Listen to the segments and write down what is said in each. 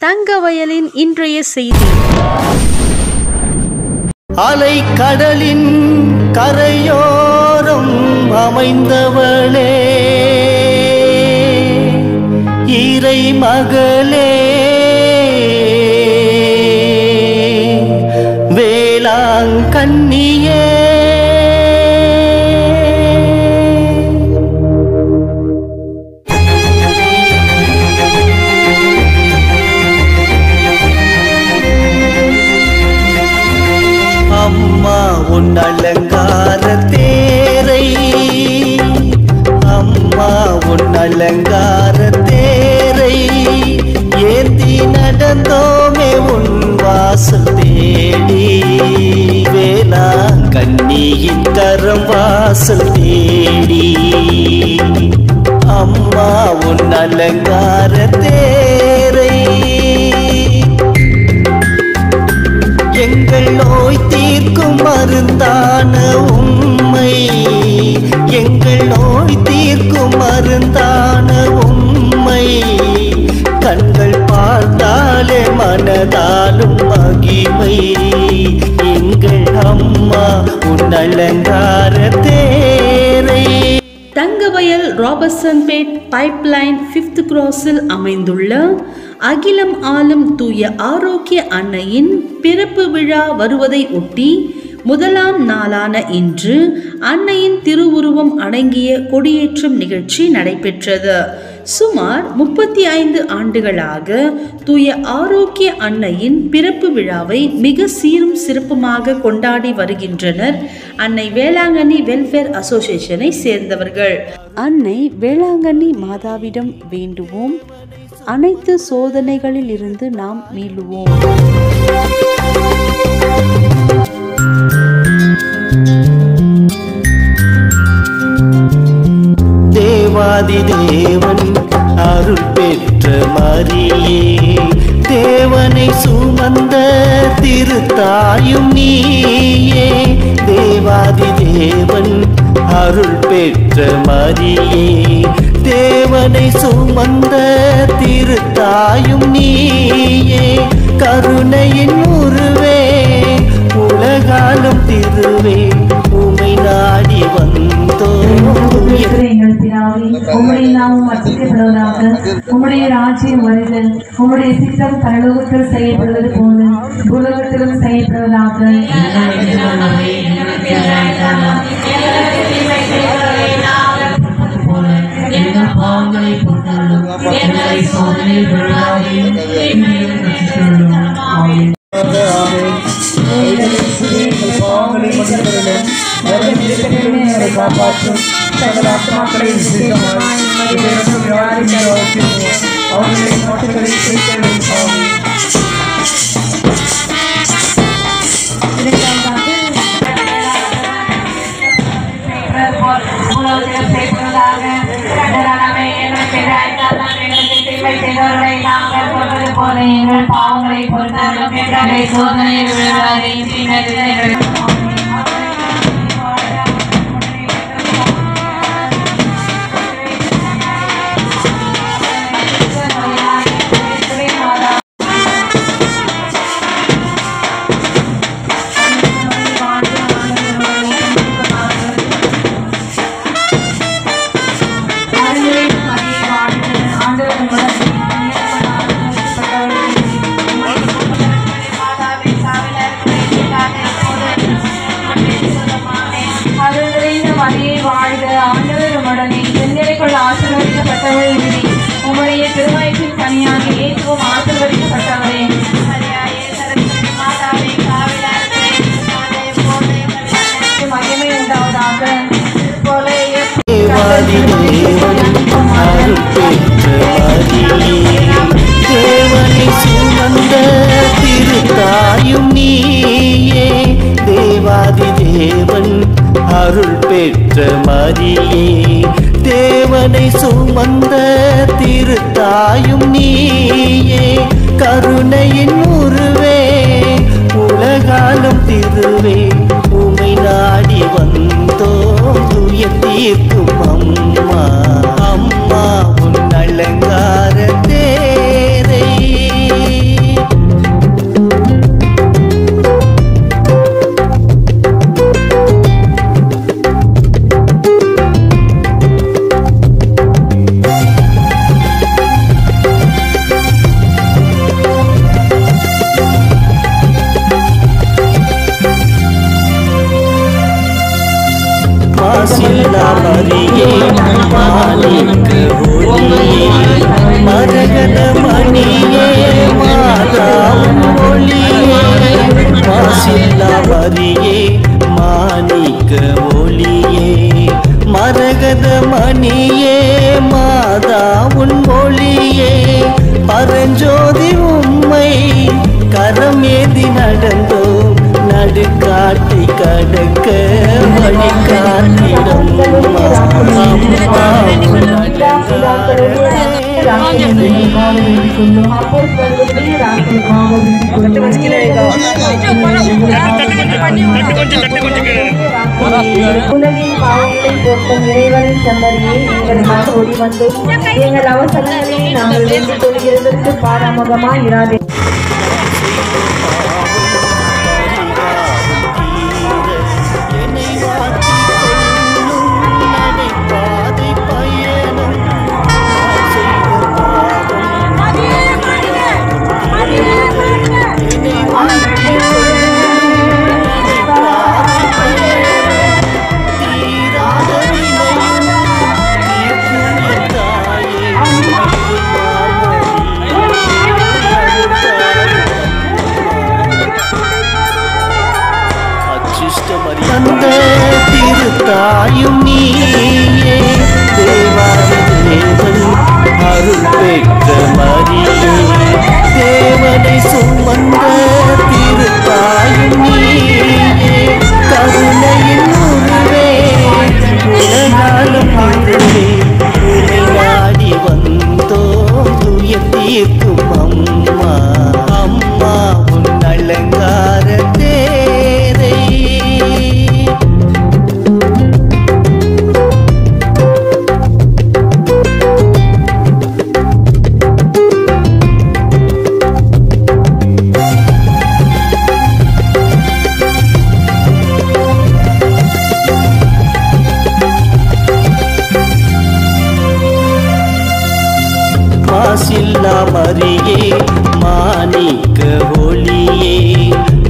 தங்கவயலின் இன்றைய செய்தி. அலை கடலின் கரையோரம் அமைந்தவளே, இறை மகளே, வேளாங்கண்ணியே, அம்மா உன் அலங்கார தேரை, அம்மா உன் அலங்கார தேரை ஏந்தி நடந்தோமே உன் வாசல் தேடி, வேளாங்கண்ணியின் கரம் வாசல் தேடி, அம்மா உன் அலங்கார தேரை எங்கள் நோய் தீர்க்கும் மருந்தான உம்மை, எங்கள் நோய் தீர்க்கும் மருந்தான உம்மை கண்கள் பார்த்தாலே மனதாலும் மகிமை, எங்கள் அம்மா உன் அலங்கார தேரை. தங்கவயல் ராபர்ட்சன்பேட் பைப்லைன் 5th கிராஸில் அமைந்துள்ள அகிலம் ஆளும் தூய ஆரோக்கிய அன்னையின் பிறப்பு விழா வருவதை ஒட்டி முதலாம் நாளான இன்று அன்னையின் திருவுருவம் அடங்கிய கொடியேற்றம் நிகழ்ச்சி நடைபெற்றது. சுமார் 35 ஆண்டுகளாக தூய ஆரோக்கிய அன்னையின் பிறப்பு விழாவை மிக சீரும் சிறப்புமாக கொண்டாடி வருகின்றனர் அன்னை வேளாங்கண்ணி வெல்ஃபேர் அசோசியேஷனை சேர்ந்தவர்கள். அன்னை வேளாங்கண்ணி மாதாவிடம் வேண்டுவோம், அனைத்து சோதனைகளில் இருந்து நாம் மீளுவோம். தேவாதி தேவன் அருள் பெற்ற மரியே, தேவனை சுமந்த திருத்தாயும் நீயே, தேவாதி தேவன் அருள் பெற்ற மரியே, தேவனை சுமந்த திருத்தாயும் நீயே, கருணையின் உருவே உலகாலும் திருவே உமை நாடி வந்தோம். எங்கள் பிதாவே, உம்முடைய நாமம் அர்ச்சிக்கப்படுவதாக, உம்முடைய ராஜ்யம் வருக, உம்முடைய சித்தம் பரலோகத்தில் செய்யப்படுவது போல பூலோகத்திலும் செய்யப்படுவதாக. காப்பாற்றும் சகல ஆத்மாக்களை அவர்களை நாட்டுகளை போல எங்கள் பாவங்களை பொறுத்தவரை சோதனையில் விழுவாதே. உம்முடைய திருவயிற்றின் கனியாக இயேசுவும் ஆசீர்வதிக்கப்பட்டவரே. மகிமை உண்டாவதாக. தேவனை சுமந்த திருத்தாயும் நீயே, தேவாதி தேவன் அருள் பெற்ற மரியே, தேவனை சுமந்த திருத்தாயும் நீயே, கருணையின் உருவே உலகாலும் திருவே உமை நாடி வந்தோம். துய தீர்க்கும் அம்மா, அம்மா உன் அலங்கார தேரை. மரியே மாணிக்க ஒளியே மரகத மணியே மாதாவும் ஒளியே மாசில்லா மரியே மாணிக்க ஒளியே மரகத மணியே மாதாவுன் ஒளியே பரஞ்சோதி உம்மை கரமேந்தி நடந்தோம் நடுக்காட்டை கடக்க வழிகாட்டிடம் உலகின் பாவங்களை போக்கும் இறைவனின் செம்மறியே எங்கள் ஓடி வந்து எங்கள் அவசரங்களை நாங்கள் வேண்டிக் கொள்கிறதற்கு பாராமுகமாய் இராதே. தந்த திருத்தாயும் நீயே தேவாதி தேவன் அருள் பெற்ற மரியே தேவனை சுமந்த திருத்தாயும் நீயே கருணையின் உருவே உலகாலம் நின்றே உன்னை நாடி வந்தோம் துய தீர்க்கும் அம்மா அம்மா உன் அலங்கார தேரை மாசில்லா மரியே மாணிக்க ஒளியே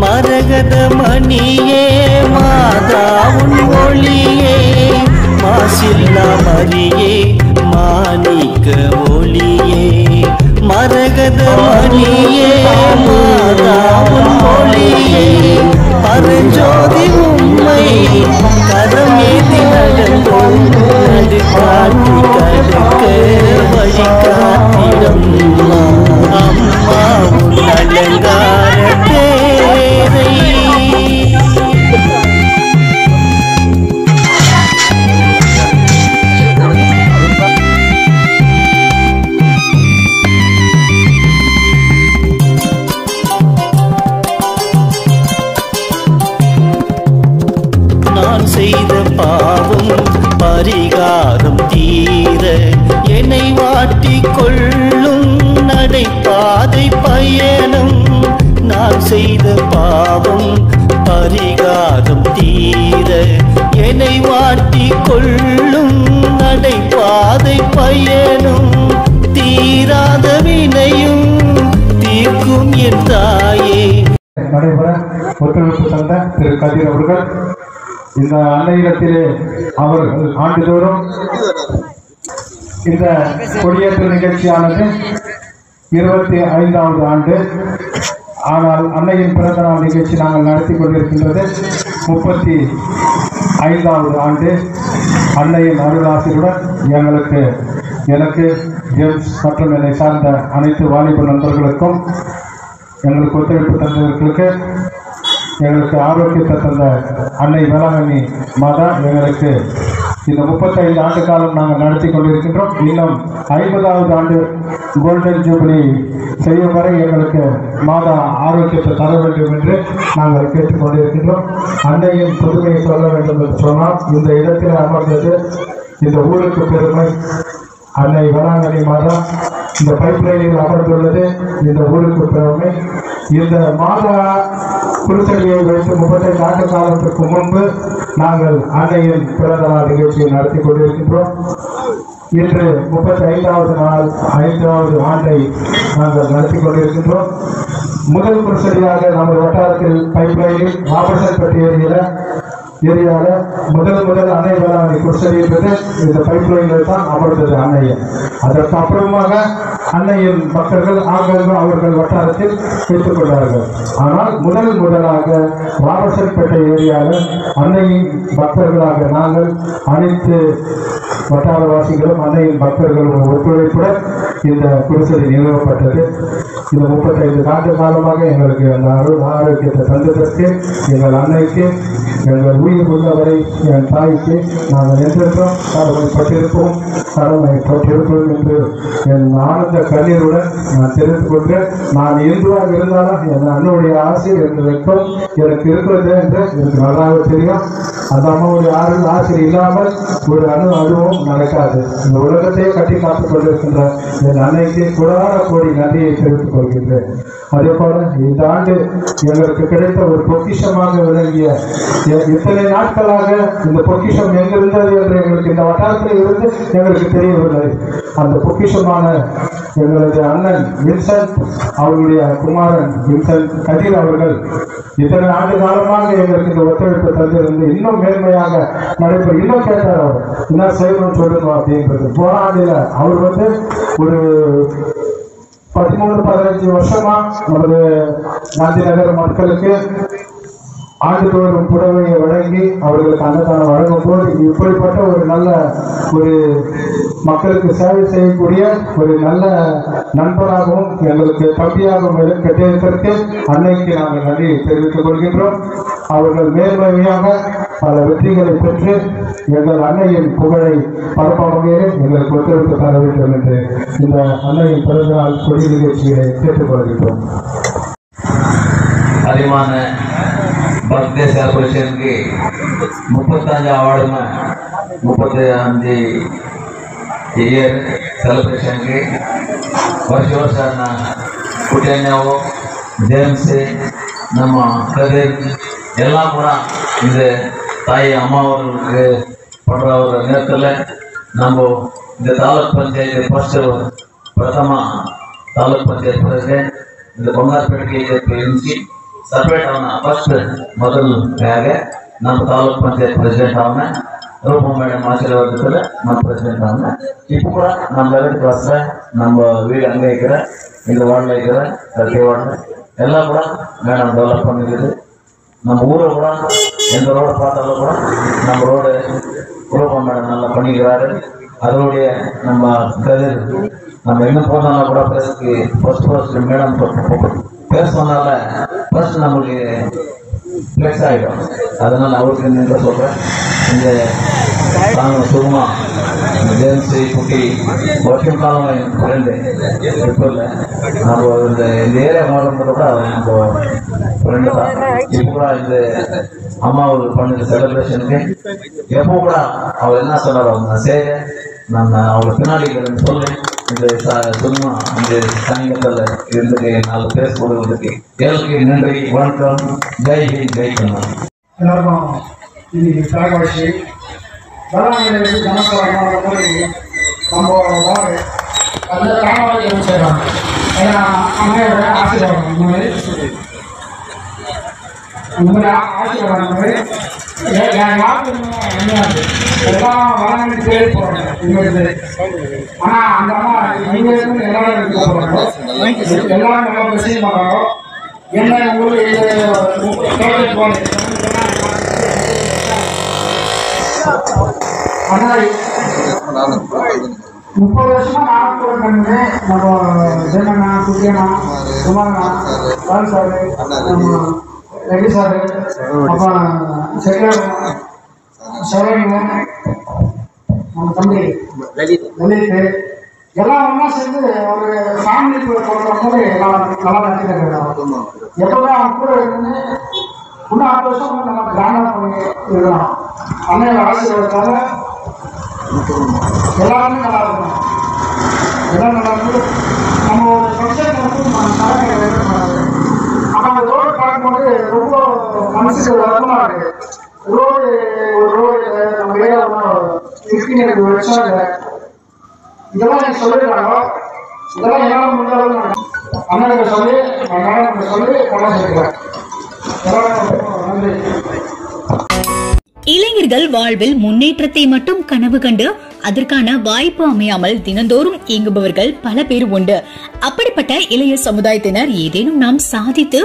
மரகத மணியே மாதாவுன் ஒளியே மாசில்லா மரியே மாணிக்க ஒளியே மரகத மணியே மாதாவுன் ஒளியே பரஞ்சோதி உம்மை கரமேந்தி நடந்தோம் நடுக்காட்டி கடக்க வழிகாட்டிடம் அம்மா உன் அலங்கார தேரை நான் செய்த பாவம் பரிகாரம் தீர என்னை வாட்டிக் கொள்ளும் நடைபாதை பயணம் நான் செய்த பாவம் பரிகாரம் தீர என்னை வாட்டிக் கொள்ளும் நடைபாதை பயணம் தீராத வினையும் தீர்க்கும் என் தாயே. நடைபெற ஒத்துழைப்பு தந்த திரு கதிர் அவர்கள் இந்த அன்னையிடத்திலே அவர்கள் ஆண்டுதோறும் இந்த கொடியேற்ற நிகழ்ச்சியானது 25வது ஆண்டு. ஆனால் அன்னையின் பிறந்த நாள் நிகழ்ச்சி நாங்கள் நடத்தி கொண்டிருக்கின்றது 35வது ஆண்டு. அன்னையின் அருளாசியுடன் எனக்கு ஜேம்ஸ் மற்றும் என்னை சார்ந்த அனைத்து வாலிப நண்பர்களுக்கும் எங்களுக்கு ஒத்துழைப்பு தந்தவர்களுக்கு எங்களுக்கு ஆரோக்கியத்தை தந்த அன்னை வேளாங்கண்ணி மாதா எங்களுக்கு இந்த 35 ஆண்டு காலம் நாங்கள் நடத்தி கொண்டிருக்கின்றோம். இன்னும் 50வது ஆண்டு கோல்டன் ஜூபிலி செய்யும் வரை எங்களுக்கு மாதா ஆரோக்கியத்தை தர வேண்டும் என்று நாங்கள் கேட்டுக்கொண்டிருக்கின்றோம். அன்னையின் புதுமையை சொல்ல வேண்டும் என்று சொன்னால் இந்த இடத்தில் அமர்ந்தது இந்த ஊருக்கு பெருமை. அன்னை வேளாங்கண்ணி மாதா இந்த பைப்லைனில் அமர்ந்துள்ளது இந்த ஊருக்கு பெருமை. இந்த மாதா குருசடியை வைத்து 35 ஆண்டு காலத்திற்கு முன்பு நாங்கள் அன்னையின் பிறந்த நாள் நிகழ்ச்சியை நடத்தி கொண்டிருக்கின்றோம். இன்று 35வது நாள் 5வது ஆண்டை நாங்கள் நடத்தி கொண்டிருக்கின்றோம். முதல் குருசடியாக நமது வட்டாரத்தில் பைப்லைனில் ராபர்சன்பட்டி ஏரியில் ஏரியாவில் முதல் அணை வேளாண்மை குடிசை என்பது இந்த பைப்லைனில் தான் அமர்ந்தது அன்னையை. அதற்கு அப்புறமாக அன்னையின் பக்தர்கள் ஆங்காங்கு அவர்கள் வட்டாரத்தில் வைத்துக் கொண்டார்கள். ஆனால் முதலாக ராமசன்பேட்டை ஏரியாவில் அன்னையின் பக்தர்களாக நாங்கள் அனைத்து வட்டாரவாசிகளும் அன்னையின் பக்தர்களும் ஒத்துழைப்புடன் இந்த குடிசை நிறுவப்பட்டது. இந்த 35 ஆண்டு காலமாக எங்களுக்கு அந்த ஆரோக்கியத்தை தந்ததற்கு எங்கள் அன்னைக்கு, எங்கள் உயிர் உள்ளவரை என் தாய்க்கு நாங்கள் என்றென்றும் கடமைப்பட்டிருப்போம் என்று என் ஆனந்த கண்ணீருடன் நான் தெரிந்து கொண்டு, நான் இந்துவாக இருந்தாலும் என் அண்ணனுடைய ஆசை என்றைக்கும் எனக்கு இருக்கிறது என்று எனக்கு நல்லாவே தெரியும். அந்த அம்மாவுடைய ஆசை இல்லாமல் ஒரு அணுவும் நடக்காது. இந்த உலகத்தையே கட்டி காத்துக் கொண்டிருக்கின்ற என் அன்னைக்கு கோடி நன்றியை தெரிவித்துக் கொள்கின்றேன். அதே போல இந்த ஆண்டு எங்களுக்கு கிடைத்த ஒரு பொக்கிஷமாக விளங்கிய இத்தனை நாட்களாக இந்த பொக்கிஷம் எங்கிருந்தது என்று எங்களுக்கு இந்த வட்டாரத்தில் இருந்து எங்களுக்கு தெரியவில்லை. அந்த பொக்கிஷமான எங்களது அண்ணன் வின்சென்ட் அவருடைய குமாரன் வின்சென்ட் கதிர் அவர்கள் இத்தனை ஆண்டு காலமாக எங்களுக்கு இந்த ஒத்துழைப்பு தந்திருந்து இன்னும் மேன்மையாக நடைபெறும். இன்னும் கேட்டார், அவர் என்ன செய்யணும்னு சொல்லுங்க அப்படின்றது. போராண்டில அவர் ஒரு 13-15 வருஷமா நமது காந்தி நகர் மக்களுக்கு ஆண்டுதோறும் புடவையை வழங்கி அவர்களுக்கு அன்னதானம் வழங்கும் போது இப்படிப்பட்ட ஒரு நல்ல ஒரு மக்களுக்கு சேவை செய்யக்கூடிய ஒரு நல்ல நண்பராகவும் எங்களுக்கு தம்பியாகவும் கட்டியதற்கு அன்னைக்கு நாங்கள் நன்றி தெரிவித்துக் கொள்கின்றோம். அவர்கள் மேன்மையாக பல வெற்றிகளை பெற்று எங்கள் அன்னையின் புகழை பரப்பும் வகையில் எங்களுக்கு ஒத்துழைப்பு தர வேண்டும் என்று இந்த அன்னையின் பிறந்தநாள் கொடி நிகழ்ச்சியை கேட்டுக்கொள்கின்றோம். அதிகமான बर्थडे सेलिब्रेशन की 35 अवार्ड में 35 इयर सेलिब्रेशन की वर्ष कुटियाव जेम्स नम कदीर ಎಲ್ಲ ಕೂಡ ಇದು ತಾಯಿ ಅಮ್ಮವರಿಗೆ ಪಡ್ರವರ ನೇತೃತ್ವದಲ್ಲಿ ನಾವು ಇದು ತಾಲೂಕು ಪಂಚಾಯತ್ ಫಸ್ಟ್ ಪ್ರಥಮ ತಾಲೂಕು ಪಂಚಾಯತ್ ಪ್ರೆಸಿಡೆಂಟ್ ಇದು ಬಂಗಾರಪೇಟೆಗೆ ಪ್ರಿನ್ಸಿ ಸಪರೇಟ್ ಅವನ ಫಸ್ಟ್ ಮೊದಲು ಹೇಗೆ ನಮ್ಮ ತಾಲೂಕು ಪಂಚಾಯತ್ ಪ್ರೆಸಿಡೆಂಟ್ ಅವನ ರೂಪ ಮೇಡಮ್ ಆಶೀರ್ವಾದದಲ್ಲಿ ನಮ್ಮ ಪ್ರೆಸಿಡೆಂಟ್ ಅವನ இப்போ கூட நம்ம 11th கிளாஸ்ல நம்ம வீடு அங்க இருக்கிற இந்த வார்டில் இருக்கிற 30 வார்டு எல்லாம் கூட மேடம் டெவலப் பண்ணிருக்குது. நம்ம ஊரை கூட எந்த ரோடு பார்த்தாலும் கூட நம்ம ரோடு ரூபா மேடம் நல்லா பண்ணிக்கிறாரு. அதோடைய நம்ம கதிர் நம்ம எங்கே போனாலும் கூட பேசுக்கு ஃபர்ஸ்ட் மேடம் பேசுனால ஃபர்ஸ்ட் நம்மளுக்கு ஃப்ளெக்ஸ் ஆகிடும். அதனால் அவருக்கு நின்று சொல்கிறேன், இந்த நாங்கள் சும்மா ஜேம்ஸ் குட்டி வருஷம் காலம் என் ஃப்ரெண்டு இப்போ இல்லை, நம்ம இந்த ஏரியா மாறும்போது கூட நம்ம ஃப்ரெண்டு தான். இப்போ கூட இந்த அம்மா ஒரு பண்ணுற செலிப்ரேஷனுக்கு எப்போ கூட அவர் என்ன சொன்னார், அவங்க செய்ய நான் அவங்களுக்கு பின்னாடி சொல்லி இந்த சும்மா இந்த சங்கத்தில் இருந்துக்கு 4 பேர் கொடுக்கிறதுக்கு ஏழுக்கு நன்றி, வணக்கம், ஜெய் ஹிந்த், ஜெய் கண்ணா. எல்லாருக்கும் இன்னைக்கு தலைவாசி வேளாண்மையிலிருந்து ஜனசவாதம் போய் நம்ம வாடு அந்த தலைவாசி செய்கிறாங்க. ஏன்னா அம்மையோட ஆசீர்வாதம் இந்த மாதிரி ஆசீர்வாதம் யாருக்கு என்னது எல்லாம் வேளாண்மை பேர் போடுறாங்க இங்கிருந்து. ஆனால் அந்த அம்மா இங்கே இருந்து எல்லாரும் இருக்க போகிறாங்க, எல்லாரும் நல்லா விஷயம் பண்ணுறாங்க. என்ன உங்களுக்கு ஆனால் 30 வருஷமா நாகப்பூர் பண்ணு நம்ம ஜெயமண்ணா, குட்டியண்ணா, குமாரண்ணா, பால் சாரு, நம்ம ரெட்டி சாரு, அப்புறம் செகண்ட் சரவணன், நம்ம தம்பி லலித் எல்லாம் ஒன்றா சேர்ந்து ஒரு ஃபேமிலி போடுற போது எல்லாம் நல்லா நடத்திட்டு எப்போதான் அவங்க கூட இருந்து இன்னும் 6 வருஷம் நம்ம கிராண்டாக பண்ணி இருக்கலாம். அன்னையோட ஆசீர்வாதத்தால எல்லாருமே நல்லா இருக்கணும். எல்லாம் நல்லா இருக்கு. நம்ம ஒரு ஃபங்க்ஷன் ஆனால் அந்த ரோடு பார்க்கும்போது ரொம்ப மனசுக்கு வருத்தமாக இருக்கு. ரோடு ஒரு ரோடு நம்ம ஏரியாவில் 15 வருஷம் இல்லை. இதெல்லாம் எனக்கு சொல்லியிருக்காங்க. இதெல்லாம் என்னால் முடிஞ்சாலும் அண்ணனுக்கு சொல்லி நான் சொல்லி கொள்ள சொல்லிக்கிறேன். எல்லாரும் நன்றி. அவர்கள் வாழ்வில் முன்னேற்றத்தை மட்டும் கனவு கண்டு அதற்கான வாய்ப்பு அமையாமல் தினந்தோறும் இயங்குபவர்கள் பல பேர் உண்டு. அப்படிப்பட்ட இளைய சமுதாயத்தினர் ஏதேனும் நாம் சாதித்து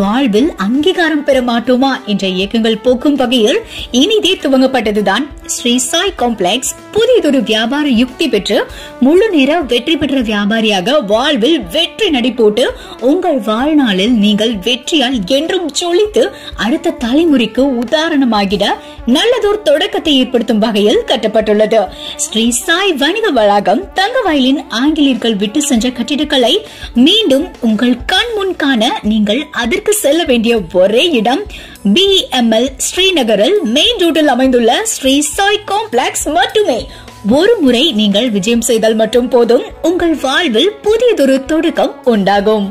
வாழ்வில் அங்கீகாரம் பெற மாட்டோமா என்ற இயக்கங்கள் போக்கும் வகையில் இனிதே துவங்கப்பட்டதுதான் ஸ்ரீ சாய் காம்ப்ளெக்ஸ். புதியதொரு வியாபார யுக்தி பெற்று முழு நேர வெற்றி பெற்ற வியாபாரியாக வாழ்வில் வெற்றி நடை போட்டு உங்கள் வாழ்நாளில் நீங்கள் வெற்றியால் என்றும் சொலித்து அடுத்த தலைமுறைக்கு உதாரணமாகிட நல்லதோர் தொடக்கத்தை ஏற்படுத்தும் வகையில் கட்டப்பட்டுள்ளது. ஸ்ரீ சாய் வணிக வளாகம் தங்கவயலின் ஆங்கிலேயர்கள் விட்டு சென்ற கட்டிடக்கலை மீண்டும் உங்கள் கண் முன் காண நீங்கள் அதற்கு செல்ல வேண்டிய ஒரே இடம் BML ஸ்ரீநகரில் மெயின் ரோட்டில் அமைந்துள்ள ஸ்ரீ சாய் காம்ப்ளெக்ஸ் மட்டுமே. ஒரு முறை நீங்கள் விஜயம் செய்தால் மட்டும் போதும், உங்கள் வாழ்வில் புதியதொரு தொடக்கம் உண்டாகும்.